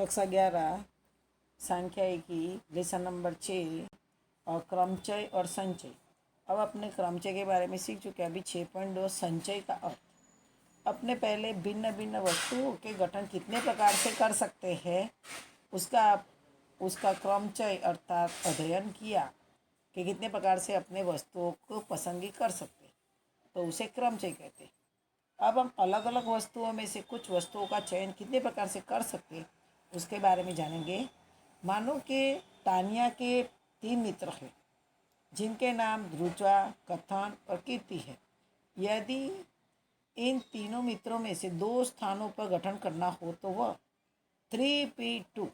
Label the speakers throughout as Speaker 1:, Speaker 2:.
Speaker 1: कक्षा 11 सांख्यिकी lesson number 6 और क्रमचय और संचय। अब अपने क्रमचय के बारे में सीख चुके हैं। अभी 6.2 संचय का अर्थ। अपने पहले भिन्न भिन्न वस्तुओं के गठन कितने प्रकार से कर सकते हैं उसका क्रमचय अर्थात अध्ययन किया कि कितने प्रकार से अपने वस्तुओं को पसंदगी कर सकते हैं, तो उसे क्रमचय कहते हैं। अब हम अलग अलग वस्तुओं में से कुछ वस्तुओं का चयन कितने प्रकार से कर सकते हैं उसके बारे में जानेंगे। मानो कि तानिया के 3 मित्र हैं जिनके नाम ध्रुजा, कथन और कीर्ति है। यदि इन तीनों मित्रों में से 2 स्थानों पर गठन करना हो तो वह 3p2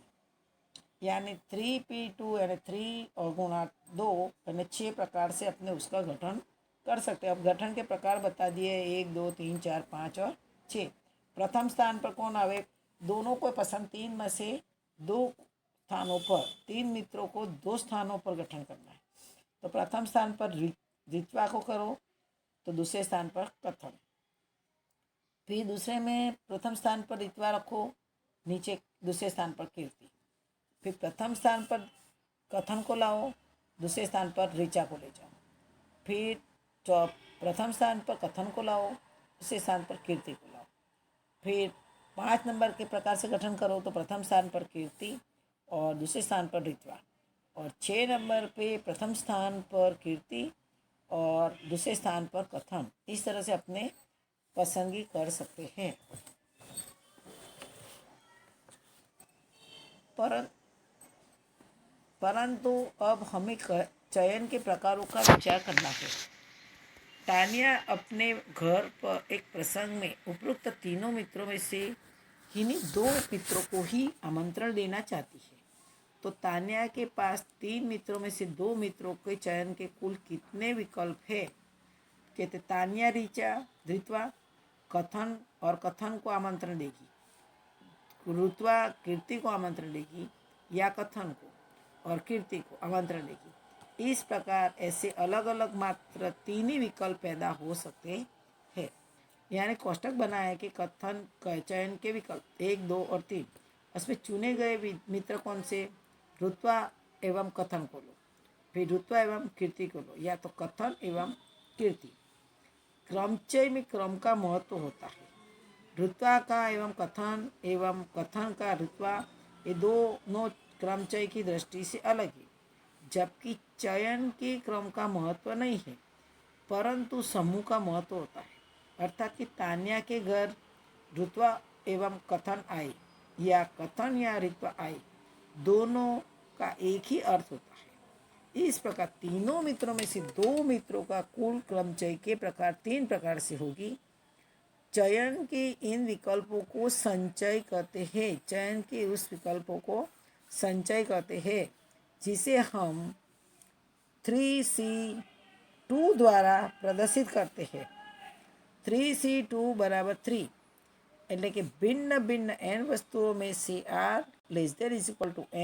Speaker 1: यानी 3p2 यानी 3 और गुणा 2 यानी 6 प्रकार से अपने उसका गठन कर सकते हैं। अब गठन के प्रकार बता दिए 1, 2, 3, 4, 5 और 6। प्रथम स्थान पर कौन आवे? दोनों को पसंद 3 में से 2 स्थानों पर, 3 मित्रों को 2 स्थानों पर गठन करना है। तो प्रथम स्थान पर ऋत्वा को करो, तो दूसरे स्थान पर कथन। फिर दूसरे में प्रथम स्थान पर ऋत्वा रखो, नीचे दूसरे स्थान पर कीर्ति। फिर प्रथम स्थान पर कथन को लाओ, दूसरे स्थान पर ऋचा को ले जाओ। फिर प्रथम स्थान पर कथन को लाओ, दूसरे स्थान पर कीर्ति को लाओ। फिर 5 नंबर के प्रकार से गठन करो, तो प्रथम स्थान पर कीर्ति और दूसरे स्थान पर ऋत्वा, और 6 नंबर पे प्रथम स्थान पर कीर्ति और दूसरे स्थान पर कथन। इस तरह से अपने पसंदगी कर सकते हैं। परंतु अब हमें चयन के प्रकारों का विचार करना है। तानिया अपने घर पर एक प्रसंग में उपरोक्त तीनों मित्रों में से किन्हीं 2 मित्रों को ही आमंत्रण देना चाहती है। तो तानिया के पास 3 मित्रों में से 2 मित्रों के चयन के कुल कितने विकल्प है? कहते तानिया ऋत्वा कथन और कथन को आमंत्रण देगी, ऋत्वा कीर्ति को आमंत्रण देगी, या कथन को और कीर्ति को आमंत्रण देगी। इस प्रकार ऐसे अलग अलग मात्र 3 ही विकल्प पैदा हो सकते हैं। यानी कोष्टक बनाया कि कथन चयन के विकल्प 1, 2 और 3। उसमें चुने गए मित्र कौन से? ऋत्वा एवं कथन को लो, फिर ऋत्वा एवं कीर्ति को लो, या तो कथन एवं कीर्ति। क्रमचय में क्रम का महत्व होता है। ऋत्वा का एवं कथन का ऋत्वा, ये दोनों क्रमचय की दृष्टि से अलग है, जबकि चयन के क्रम का महत्व नहीं है, परंतु समूह का महत्व होता है। अर्थात कि तान्या के घर ऋत्वा एवं कथन आए या कथन या ऋत्वा आए, दोनों का एक ही अर्थ होता है। इस प्रकार तीनों मित्रों में से 2 मित्रों का कुल क्रमचय के प्रकार 3 प्रकार से होगी। चयन के इन विकल्पों को संचय कहते हैं। चयन के उस विकल्पों को संचय कहते हैं, जिसे हम 3C2 द्वारा प्रदर्शित करते हैं। 3C2 बराबर 3, એટલે કે भिन्न भिन्न n वस्तुओं में से r <=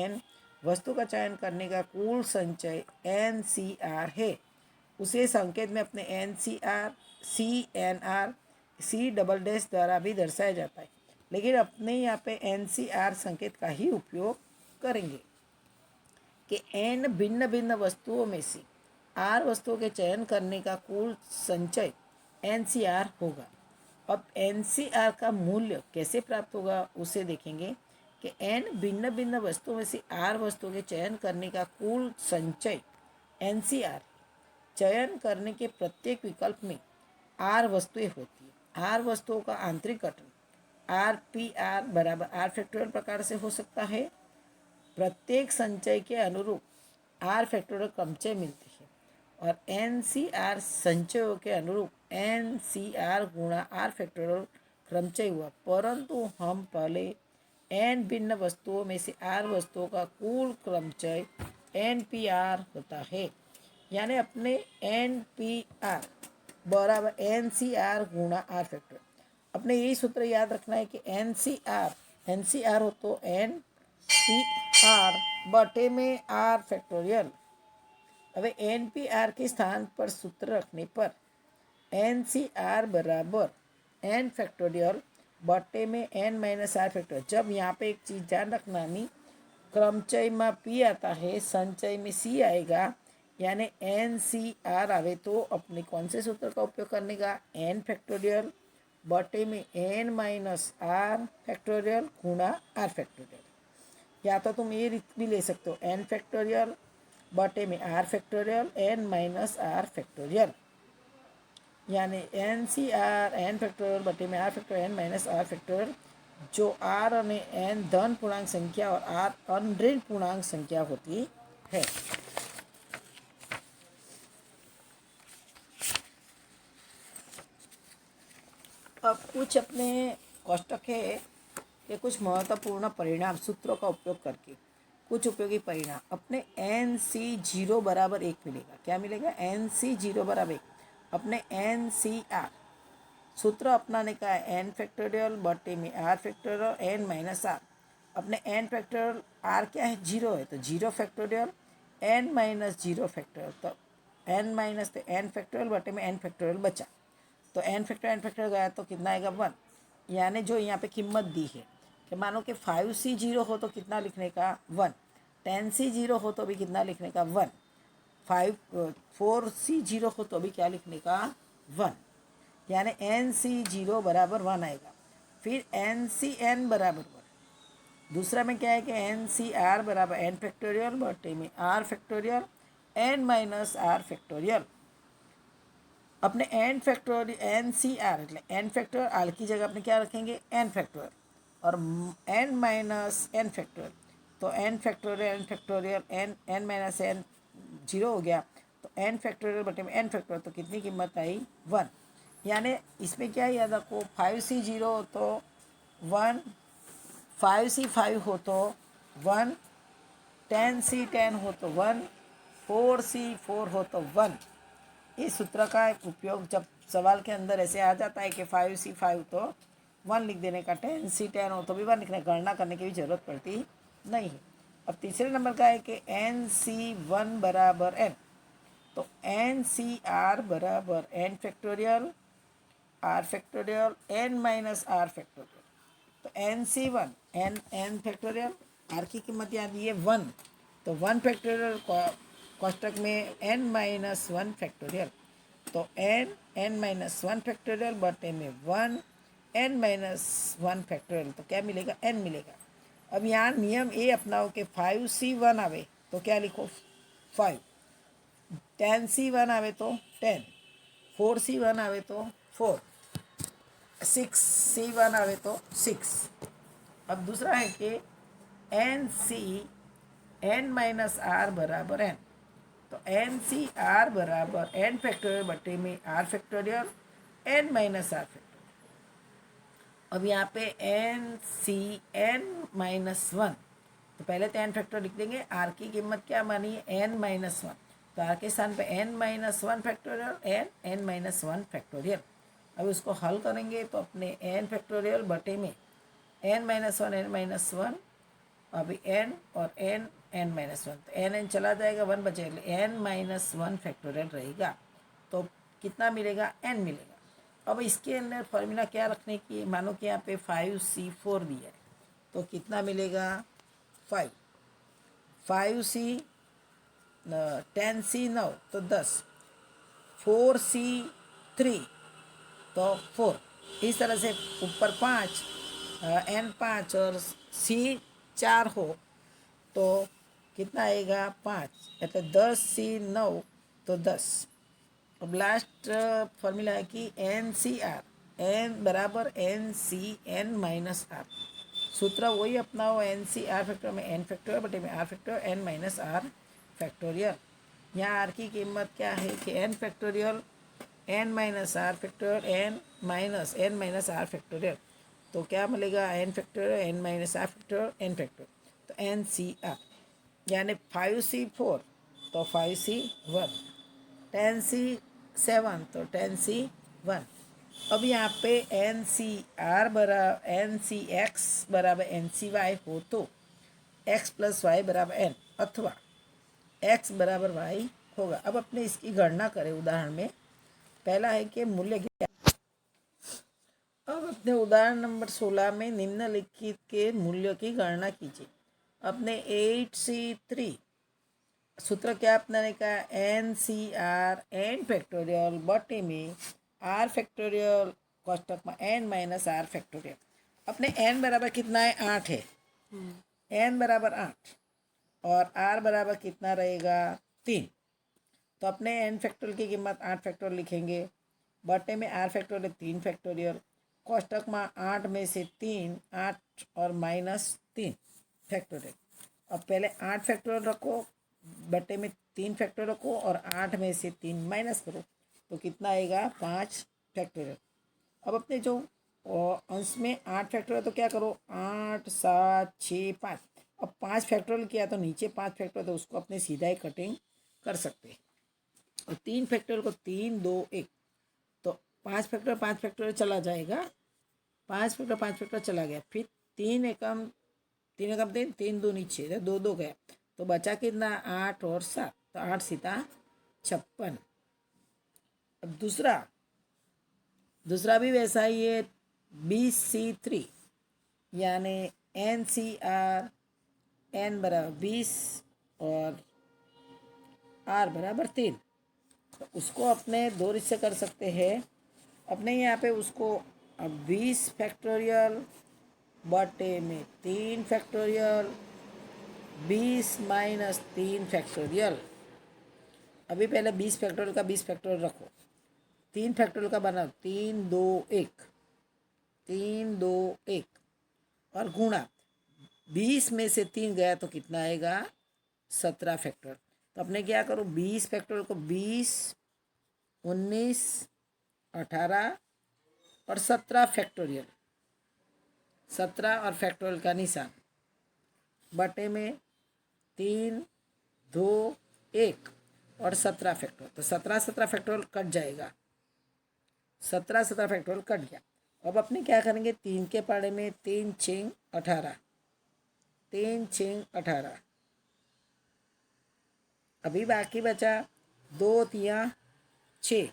Speaker 1: n वस्तु का चयन करने का कुल संचय NCR है। उसे संकेत में अपने NCR, CNR, C" द्वारा भी दर्शाया जाता है, लेकिन अपने यहाँ पे NCR संकेत का ही उपयोग करेंगे कि n भिन्न भिन्न वस्तुओं में से r वस्तुओं के चयन करने का कुल संचय NCR होगा। अब NCR का मूल्य कैसे प्राप्त होगा उसे देखेंगे कि n भिन्न भिन्न वस्तुओं में से r वस्तुओं के चयन करने का कुल संचय NCR। चयन करने के प्रत्येक विकल्प में r वस्तुएं होती है। r वस्तुओं का आंतरिक गठन RPR बराबर R फैक्टोरियल प्रकार से हो सकता है। प्रत्येक संचय के अनुरूप R फैक्टोरियल क्रमचय मिलती है, और NCR संचयों के अनुरूप NCR गुणा R फैक्टोरियल क्रमचय हुआ। परंतु हम पहले n भिन्न वस्तुओं में से r वस्तुओं का कुल क्रमचय NPR होता है। यानी अपने NPR बराबर NCR गुणा R फैक्टोरियल। अपने यही सूत्र याद रखना है कि NCR हो तो NPR बटे में R फैक्टोरियल। હવે NPR के स्थान पर सूत्र रखने पर NCR बराबर n फैक्टोरियल बटे में n माइनस आर फैक्टोरियल। जब यहाँ पे एक चीज़ ध्यान रखना नहीं, क्रमचय में p आता है, संचय में c आएगा, यानी एन सी आर आवे तो अपने कौन से सूत्र का उपयोग करने का, n फैक्टोरियल बटे में n माइनस आर फैक्टोरियल गुणा आर फैक्टोरियल। या तो तुम ये रीत भी ले सकते हो, n फैक्टोरियल बटे में are factorial n minus are factorial, यानी n C R N factorial बटे में are factorial N minus are factorial, जो आर और एन धन पूर्णांक संख्या और आर अनऋण पूर्णांक संख्या होती है। अब कुछ अपने कोष्टक है कि कुछ महत्वपूर्ण परिणाम सूत्रों का उपयोग करके कुछ उपयोगी परिणाम अपने एन सी जीरो बराबर एक मिलेगा। क्या मिलेगा, एन सी जीरो बराबर एक। अपने एन सी आर सूत्र अपनाने का है, एन फैक्टोरियल बटे में are factorial N minus R. अपने एन फैक्टोरियल आर क्या है, जीरो है, तो zero factorial N minus zero factorial, तो एन माइनस तो एन फैक्टोरियल बटे में एन फैक्टोरियल बचा, तो एन फैक्टोरियल गया तो कितना आएगा, वन। यानी जो यहाँ पे कीमत दी है कि मानो कि 5c जीरो हो तो कितना लिखने का, वन। 10c जीरो हो तो भी कितना लिखने का, वन। 4c जीरो हो तो भी क्या लिखने का, वन। यानी एन सी जीरो बराबर वन आएगा। फिर एन सी एन बराबर वन। दूसरा में क्या है कि एन सी आर बराबर एन फैक्टोरियल बटे में are factorial N minus are factorial. अपने एन फैक्टोरियल एन सी आर એટલે एन फैक्टोरियल आर की जगह अपने क्या रखेंगे, एन फैक्टोरियल और एन माइनस एन फैक्टोरियल, तो N factorial N minus n zero हो गया, तो एन फैक्टोरियल बटे में एन फैक्टोरियल, तो कितनी कीमत आई, वन। यानी इसमें क्या याद रखो, 5c जीरो हो तो वन, 5c फाइव हो तो वन, 10c 10 हो तो वन, 4c 4 हो तो वन। इस सूत्र का उपयोग जब सवाल के अंदर ऐसे आ जाता है कि 5c 5 तो वन लिख देने का, 10c 10 हो तो भी वन लिखने, गणना करने की भी जरूरत पड़ती नहीं है। अब तीसरे नंबर का है कि एन सी वन बराबर एन, तो एन सी आर बराबर N factorial r factorial N minus are factorial, तो N c one n factorial, r की कीमत यहाँ दी है वन, तो वन फैक्टोरियल कोष्टक में एन माइनस वन फैक्टोरियल, तो एन माइनस वन फैक्टोरियल बटे में one N minus one factorial, तो क्या मिलेगा, एन मिलेगा। अब यहाँ नियम ए अपनाओ कि 5c1 आवे तो क्या लिखो, 5, 10c1 आवे तो 10, 4c1 आवे तो 4, 6c1 आवे तो 6। अब दूसरा है कि N C N minus R बराबर एन, तो एन सी आर बराबर एन फैक्टोरियल बटे में are factorial N minus are factorial. अब यहाँ पे एन सी एन माइनस वन, तो पहले तो एन फैक्टोरियल लिख देंगे, आर की कीमत क्या मानी है, एन माइनस वन, तो आर के स्थान पे N minus one factorial N minus one factorial. अब इसको हल करेंगे तो अपने एन फैक्टोरियल बटे में एन माइनस वन, अभी एन और एन माइनस वन, तो एन चला जाएगा, वन बचेगा, एन माइनस वन फैक्टोरियल रहेगा, तो कितना मिलेगा, एन मिलेगा। अब इसके अंदर फॉर्मूला क्या रखने की, मानो कि यहाँ पे 5c4 दिया है, तो कितना मिलेगा, 5, 5c 10c 9 तो 10, 4c3 तो 4, इस तरह से ऊपर 5 एन 5 और सी 4 हो तो कितना आएगा, 5, એટલે 10c 9 तो 10। अब लास्ट फॉर्मूला है कि एन सी आर एन बराबर एन सी एन माइनस आर, सूत्र वही अपनाओ, एन सी आर फैक्टोरियल में एन फैक्टोरियल बटे में are factorial N minus are factorial. यहाँ आर की कीमत क्या है कि N factorial N minus are factorial N minus are factorial, तो क्या मिलेगा, N factorial N minus are factorial N factorial, तो एन सी आर, यानी 5c4 तो 5c1, 10c7 तो 10c1। अब यहाँ पे एन सी आर बराबर एन सी एक्स बराबर एन सी वाई हो तो एक्स प्लस वाई बराबर एन, अथवा एक्स बराबर वाई होगा। अब अपने इसकी गणना करें उदाहरण में। पहला है कि मूल्य ज्ञात, अब अपने उदाहरण नंबर 16 में निम्नलिखित के मूल्यों की गणना कीजिए। अपने 8C3 सूत्र क्या अपनाने का, N C R N factorial बटे में आर फैक्टोरियल कोष्टक में एन माइनस आर फैक्टोरियल। अपने एन बराबर कितना है, 8 है। एन बराबर 8 और आर बराबर कितना रहेगा, 3। तो अपने एन फैक्टोरियल की कीमत 8 फैक्टोरियल लिखेंगे, बटे में आर फैक्टोरियल 3 फैक्टोरियल, कोष्टक में 8 में से 3, 8 और माइनस 3 फैक्टोरियल। अब पहले 8 फैक्टोरियल रखो, बटे में 3 फैक्टोरियल रखो और 8 में से 3 माइनस करो, तो कितना आएगा, 5 फैक्टोरियल। अब अपने जो अंश में 8 फैक्टोरियल, तो क्या करो, 8 7 6 5। अब 5 फैक्टोरियल किया तो नीचे 5 फैक्टोरियल, तो उसको अपने सीधा ही कटिंग कर सकते हैं। और 3 फैक्टोरियल को 3 2 1, तो 5 फैक्टोरियल चला जाएगा, 5 फैक्टोरियल चला गया। फिर 3 एकम 3 3 2 नीचे, 2 2 गया, तो बचा कितना, 8 और 7, तो 8 सीता 56। अब दूसरा भी वैसा ही है, 20C3 यानी NCR N बराबर 20 और R बराबर 3। तो उसको अपने 2 से कर सकते हैं। अपने यहाँ पे उसको अब 20 फैक्टोरियल बटे में 3 फैक्टोरियल, 20 माइनस 3 फैक्टोरियल। अभी पहले 20 फैक्टोरियल का 20 फैक्टोरियल रखो, 3 फैक्टोरियल का बना 3 2 1, 3 2 1 और गुणा 20 में से 3 गया तो कितना आएगा, 17 फैक्टोरियल। तो अपने क्या करो, 20 फैक्टोरियल को 20 19 18 और 17 फैक्टोरियल, 17 और फैक्टोरियल का निशान, बटे में 3 2 1 और 17 फैक्टोरियल। तो 17 फैक्टोरियल कट जाएगा, 17 फैक्टोरियल कट गया। अब अपने क्या करेंगे, 3 के पाड़े में 3 6 18, 3 6 18। अभी बाकी बचा 2 3 6,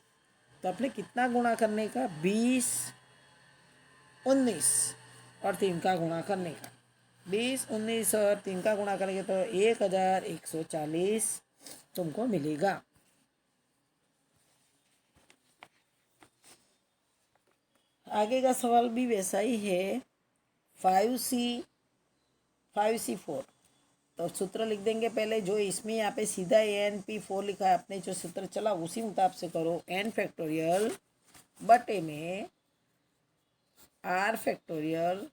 Speaker 1: तो अपने कितना गुणा करने का, 20 19 और 3 का गुणा करने का, 20 19 और 3 का गुणा करेंगे तो 1140 तुमको मिलेगा। आगे का सवाल भी वैसा ही है, 5C4। तो सूत्र लिख देंगे पहले, जो इसमें यहाँ पे सीधा ANP4 लिखा है, अपने जो सूत्र चला उसी मुताबिक से करो। n फैक्टोरियल बटे में r फैक्टोरियल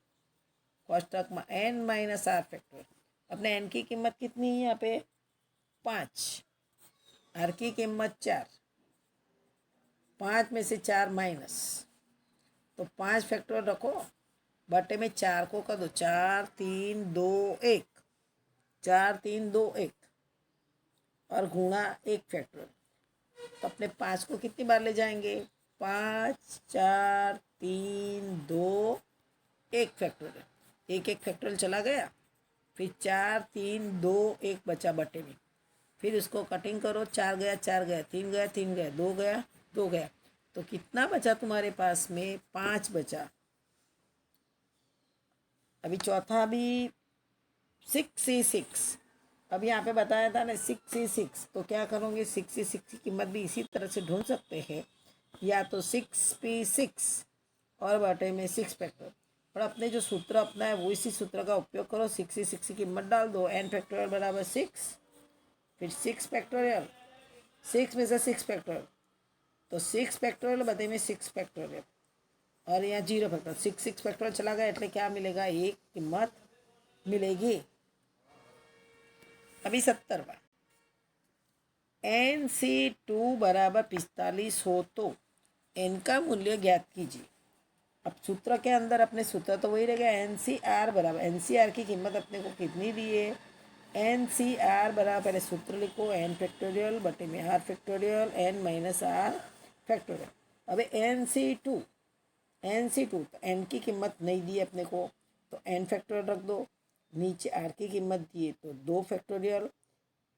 Speaker 1: कोष्टक में n माइनस आर फैक्टोरियल। अपने n की कीमत कितनी है यहाँ पे, 5, r की कीमत 4, 5 में से 4 माइनस, तो 5 फैक्टोरियल रखो, बटे में 4 को कर दो, 4 3 2 1, 4 3 2 1 और गुणा 1 फैक्टोरियल। तो अपने 5 को कितनी बार ले जाएंगे, 5 4 3 2 1 फैक्टोरियल, 1 1 फैक्टोरियल चला गया। फिर 4 3 2 1 बचा बटे में, फिर उसको कटिंग करो, 4 गया 4 गया, 3 गया 3 गया, 2 गया 2 गया, तो कितना बचा तुम्हारे पास में, 5 बचा। अभी चौथा भी 6C6, अब यहाँ पे बताया था ना 6C6, तो क्या करोगे, 6C6 की कीमत भी इसी तरह से ढूंढ सकते हैं, या तो 6P6 और बटे में 6 फैक्टोरियल। और अपने जो सूत्र अपना है वो इसी सूत्र का उपयोग करो, 6C6 की कीमत डाल दो, n फैक्टोरियल बराबर 6, फिर 6 फैक्टोरियल, 6 में से 6 फैक्टोरियल, तो 6 फैक्टोरियल बटे में 6 फैक्टोरियल और यहाँ 0 फैक्टोरियल, 6 फैक्टोरियल चला गया, એટલે क्या मिलेगा, एक कीमत मिलेगी। अभी 70वां, NC2 बराबर 45 हो तो n का मूल्य ज्ञात कीजिए। अब सूत्र के अंदर अपने सूत्र तो वही रहेगा, NCR बराबर, NCR की कीमत अपने को कितनी दी है, NCR बराबर, पहले सूत्र लिखो, n फैक्टोरियल बटे में r factorial n minus r factorial. अब NC2 तो n की कीमत नहीं दी अपने को, तो n फैक्टोरियल रख दो, नीचे r की कीमत दी है तो 2 factorial,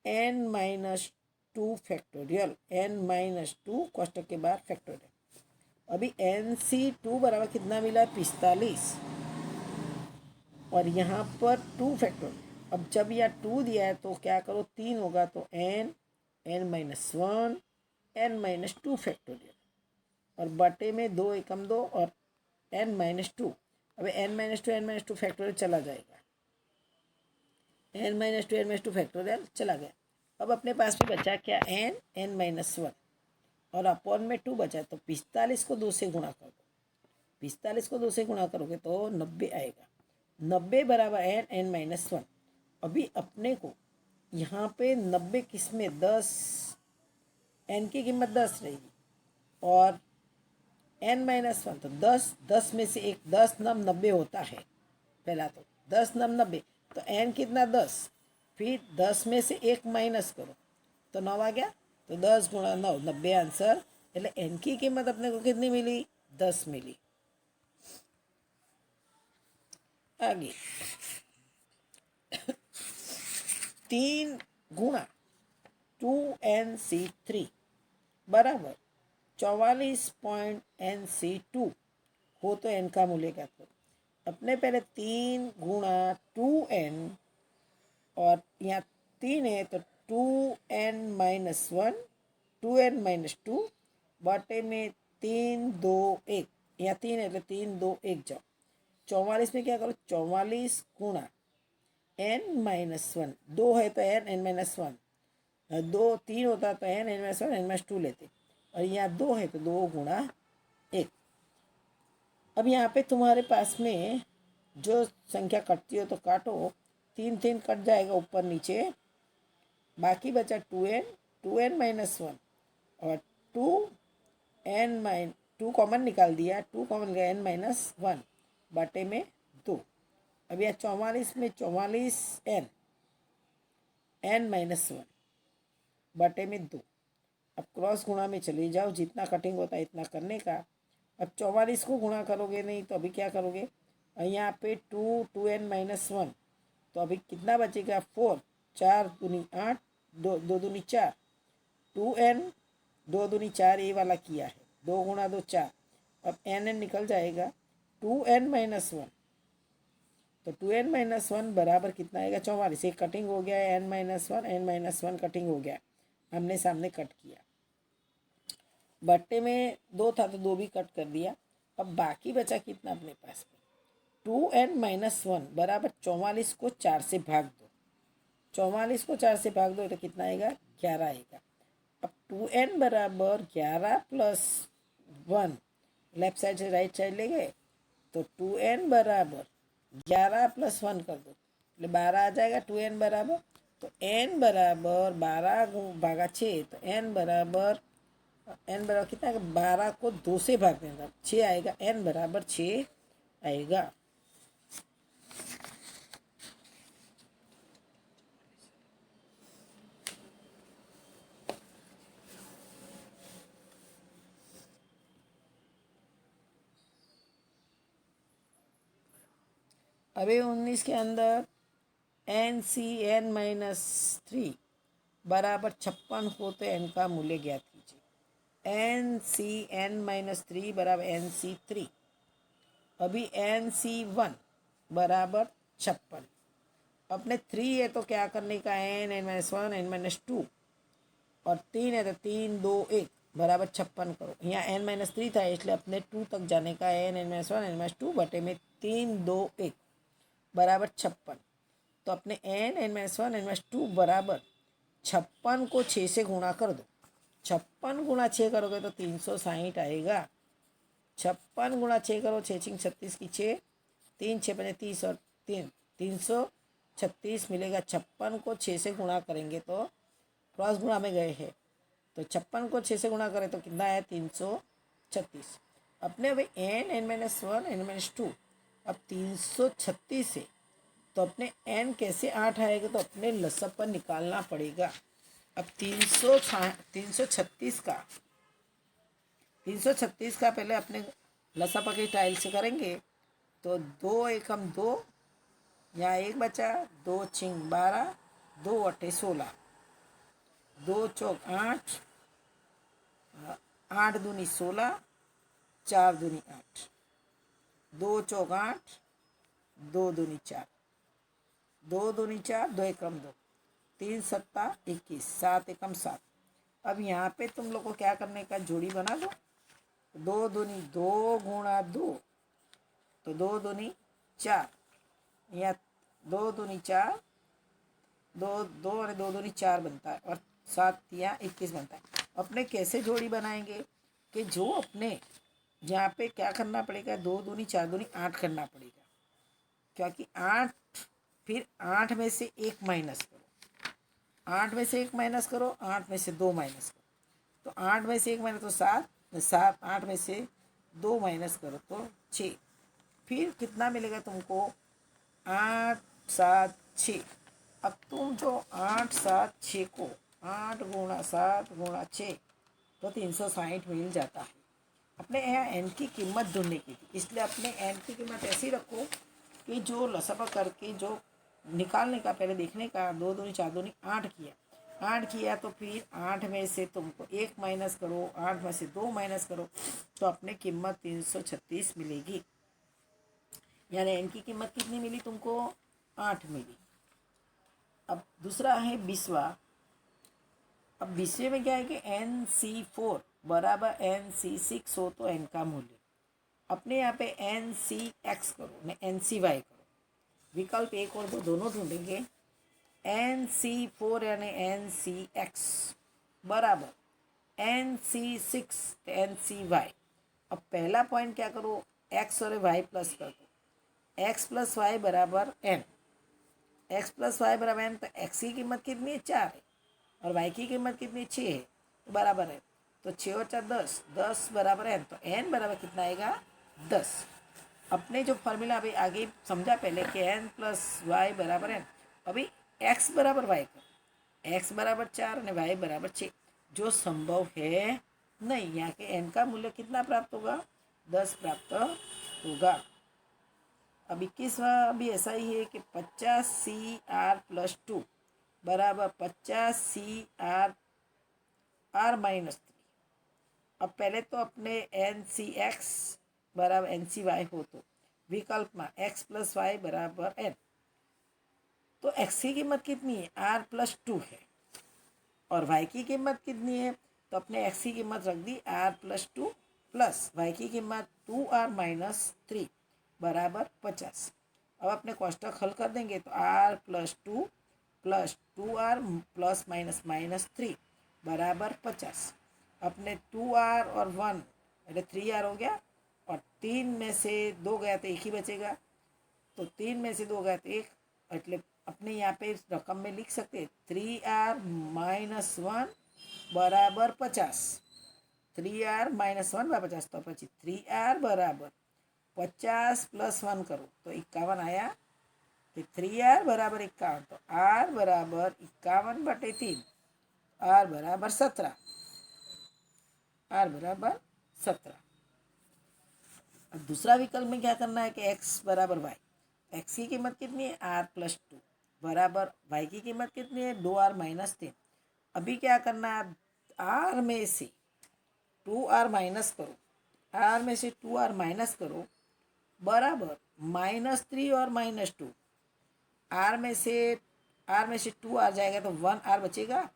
Speaker 1: n minus 2 factorial, n minus 2 कोष्टक के बाद फैक्टोरियल। अभी NC2 बराबर कितना मिला है 45 और यहाँ पर 2 फैक्टर। अब जब यहाँ 2 दिया है तो क्या करो 3 होगा तो n-1 n-2 फैक्टोरियल और बटे में 2 एकम 2 और n-2। अभी n-2 फैक्टोरियल चला जाएगा, n-2 फैक्टोरियल चला गया। अब अपने पास में बचा क्या n-1 और अपॉन में 2 बचा तो 45 को 2 से गुणा कर दो। 45 को 2 से गुणा करोगे तो 90 आएगा। 90 बराबर n-1। अभी अपने को यहाँ पे 90 किस में 10 n की कीमत 10 रहेगी और n-1 तो 10 में से एक 10 नम 90 होता है। पहला तो 10 नम 90 तो n कितना 10, फिर 10 में से एक माइनस करो तो 9 आ गया। तो 10 गुणा 9 90 आंसर। એટલે n की कीमत अपने को कितनी मिली 10 मिली। आगे 3 गुणा 2NC3 बराबर 44.NC2 हो तो n का मूल्य क्या करो। अपने पहले 3 गुणा 2n और यहाँ 3 है तो 2n-1 2n-2 बटे में 3 2 1 यहाँ 3 है तो 3 2 1 जाओ 44 में क्या करो 44 गुणा n-1 2 है तो n-1 2 3 होता तो n-1 n-2 लेते और यहाँ 2 है तो 2 गुणा 1। अब यहाँ पे तुम्हारे पास में जो संख्या कटती हो तो काटो 3 3 कट जाएगा ऊपर नीचे, बाकी बचा 2n-1 और 2 कॉमन निकाल दिया 2 कॉमन गया n-1 बटे में 2। अब यह 44 में 44 n-1 बटे में 2। अब क्रॉस गुणा में चले जाओ, जितना कटिंग होता है इतना करने का। अब 44 को गुणा करोगे नहीं तो अभी क्या करोगे यहाँ पे 2n-1 तो अभी कितना बचेगा 4 4 दूनी 8 2 दूनी 4 2n 2 दूनी 4 ये वाला किया है 2 गुणा 2 4। अब n निकल जाएगा 2n-1 तो 2n-1 बराबर कितना आएगा 44। एक कटिंग हो गया है n-1 कटिंग हो गया, हमने सामने कट किया। बट्टे में 2 था तो 2 भी कट कर दिया। अब बाकी बचा कितना अपने पास में 2n-1 बराबर 44 को 4 से भाग दो। 44 को 4 से भाग दो तो कितना आएगा 11 आएगा। अब 2n बराबर 11 प्लस 1 लेफ्ट साइड से राइट साइड ले गए तो 2n बराबर 11 प्लस 1 कर दो એટલે 12 आ जाएगा 2n बराबर। तो n बराबर 12 भागा 6 तो n बराबर कितना है 12 को 2 से भाग देना 6 आएगा, n बराबर 6 आएगा। अभी 19 के अंदर NCn-3 बराबर 56 हो तो n का मूल्य ज्ञात कीजिए। NCn-3 बराबर NC3। अभी NC1 बराबर 56। अपने 3 है तो क्या करने का n-1 n-2 और 3 है तो 3 2 1 बराबर 56 करो। यहाँ n-3 था इसलिए अपने 2 तक जाने का n-1 n-2 बटे में 3 2 1 बराबर 56। तो अपने n-1 n-2 बराबर 56 को 6 से गुणा कर दो। 56 गुणा 6 करोगे तो 360 आएगा। 56 गुणा 6 करो 6 6 36 की 6 3 6 5 30 और 336 मिलेगा। 56 को 6 से गुणा करेंगे तो क्रॉस गुणा में गए हैं तो 56 को 6 से गुणा करें तो कितना है 336। अपने अभी n-1 n-2 अब 336 है तो अपने n कैसे 8 आएगा तो अपने लसब पर निकालना पड़ेगा। अब 336 का पहले अपने लसब की टाइल से करेंगे तो 2 एकम 2 यहाँ 1 बचा 2 छिंग 12 2 अट्ठे 16 2 चौक 8 8 दूनी 16 4 दूनी 8, 2 चौक 8, 2 दूनी 4, 2 दूनी 4, 2 एकम 2, 3 सत्ता 21, 7 एकम 7। अब यहाँ पे तुम लोग को क्या करने का, जोड़ी बना दो। 2 दूनी 2 गुणा 2, तो 2 दूनी 4, या 2 दूनी 4, 2 और 2 दूनी 4 बनता है, और 7 या 21 बनता है। अपने कैसे जोड़ी बनाएंगे कि जो अपने यहाँ पे क्या करना पड़ेगा, 2 दूनी 4 दूनी 8 करना पड़ेगा, क्योंकि 8, फिर 8 में से 1 माइनस करो, 8 में से 1 माइनस करो, 8 में से 2 माइनस करो, तो 8 में से 1 माइनस तो 7, 7, 8 में से 2 माइनस करो तो 6, फिर कितना मिलेगा तुमको, 8, 7, 6। अब तुम जो 8, 7, 6 को 8 गुणा 7 गुणा 6, तो 360 मिल जाता है। अपने यहाँ एन की कीमत ढूंढने की थी, इसलिए अपने एन की कीमत ऐसी रखो कि जो लसपा करके जो निकालने का, पहले देखने का, 2 दूनी 4 दूनी 8 किया, 8 किया तो फिर 8 में से तुमको 1 माइनस करो, 8 में से 2 माइनस करो, तो अपने कीमत 336 मिलेगी। यानी एन की कीमत कितनी मिली तुमको, 8 मिली। अब दूसरा है 20वां। अब 20वें में क्या है कि NC4 बराबर NC6 हो तो n का मूल्य, अपने यहाँ पे NCX करो न NCY करो, विकल्प एक और दो दोनों ढूंढेंगे। NC4 यानी NCX बराबर NC6 NCY। अब पहला पॉइंट क्या करो, x और y प्लस कर दो, x प्लस वाई बराबर n, x प्लस वाई बराबर n, तो x की कीमत कितनी है, 4 है, और y की कीमत कितनी, 6 है, तो बराबर है, तो 6 और 4 10, 10 बराबर n, तो n बराबर कितना आएगा, 10। अपने जो फॉर्मूला अभी आगे समझा पहले कि n प्लस वाई बराबर n, अभी x बराबर y का, x बराबर 4 और y बराबर 6, जो संभव है नहीं। यहाँ के n का मूल्य कितना प्राप्त होगा, 10 प्राप्त होगा। अब 21वां भी ऐसा ही है कि 50CR+2 बराबर 50CR(R-3)। अब पहले तो अपने NCX बराबर NCY हो तो विकल्प में x प्लस वाई बराबर n, तो x की कीमत कितनी है, R+2 है, और y की कीमत कितनी है, तो अपने x की कीमत रख दी R+2 प्लस y की कीमत 2R-3 बराबर 50। अब अपने कोष्टक हल कर देंगे तो R+2 plus 2R plus minus minus 3 बराबर 50। अपने 2R और 1 એટલે 3R हो गया, और 3 में से 2 गया तो 1 ही बचेगा, तो 3 में से 2 गया तो 1, એટલે अपने यहाँ पे रकम में लिख सकते 3R-1 बराबर 50, 3R-1 बराबर 50, तो પછી 3R बराबर 50 प्लस 1 करो तो 51 आया, कि 3R बराबर 51, तो R बराबर 51/3, R बराबर 17, R बराबर 17। अब दूसरा विकल्प में क्या करना है कि x बराबर y, x की कीमत कितनी है, R+2 बराबर y की कीमत कितनी है, 2R-3। अभी क्या करना है, R में से 2R माइनस करो, R में से 2R माइनस करो बराबर -3 और -2, R में से 2R जाएगा तो 1R बचेगा,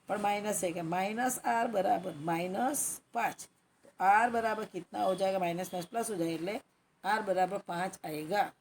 Speaker 1: पर माइनस है क्या, -R बराबर -5, तो R बराबर कितना हो जाएगा, माइनस प्लस हो जाएगा, એટલે R बराबर 5 आएगा।